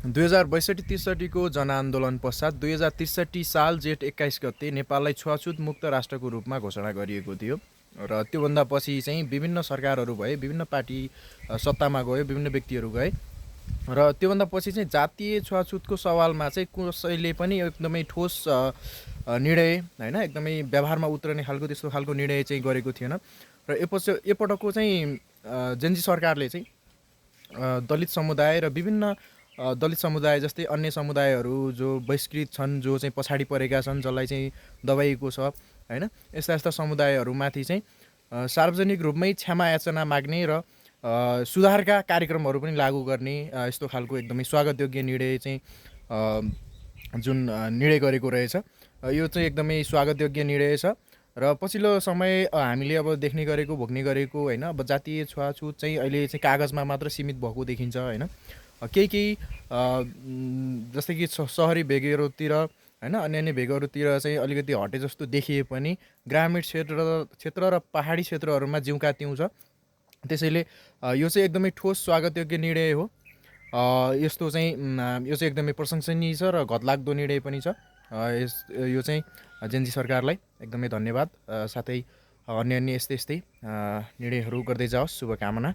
2062-63 को जनआन्दोलन पश्चात 2063 साल जेठ 21 गते नेपाललाई छुवाछुत मुक्त राष्ट्रको रूपमा घोषणा गरिएको थियो र त्योभन्दा पछि चाहिँ विभिन्न सरकारहरू भए, विभिन्न पार्टी सत्तामा गयो, विभिन्न व्यक्तिहरू गए र त्योभन्दा पछि चाहिँ जातीय छुवाछुतको सवालमा चाहिँ कसैले पनि एकदमै ठोस निर्णय हैन, एकदमै व्यवहारमा उत्रने खालको त्यस्तो खालको निर्णय चाहिँ गरेको थिएन र यसपटकको चाहिँ जेन्जी सरकारले चाहिँ दलित समुदाय र विभिन्न दलित समुदाय जस्तै अन्य समुदायहरू जो बहिष्कृत छन्, जो चाहिँ पछाडि परेका छन्, जसलाई चाहिँ दबाइएको छ हैन, यस्ता यस्ता समुदायहरूमाथि चाहिँ सार्वजनिक रूपमै क्षमा याचना माग्ने र सुधारका कार्यक्रमहरू पनि लागू गर्ने यस्तो खालको एकदमै स्वागतयोग्य निर्णय चाहिँ जुन निर्णय गरेको रहेछ, यो चाहिँ एकदमै स्वागतयोग्य निर्णय छ र पछिल्लो समय हामीले अब देख्ने गरेको, भोग्ने गरेको हैन, अब जातीय छुवाछुत चाहिँ अहिले चाहिँ कागजमा मात्र सीमित भएको देखिन्छ हैन। केही जस्तै कि सहरी भेगहरूतिर हैन, अन्य भेगहरूतिर चाहिँ अलिकति हटे जस्तो देखिए पनि ग्रामीण क्षेत्र र पहाडी क्षेत्रहरूमा जिउका त्यौँ छ। त्यसैले यो चाहिँ एकदमै ठोस स्वागतयोग्य निर्णय हो। यस्तो चाहिँ यो चाहिँ एकदमै प्रशंसनीय छ र घतलाग्दो निर्णय पनि छ। यो चाहिँ जेन्जी सरकारलाई एकदमै धन्यवाद। साथै अन्य यस्तै निर्णयहरू गर्दै जाओस्। शुभकामना।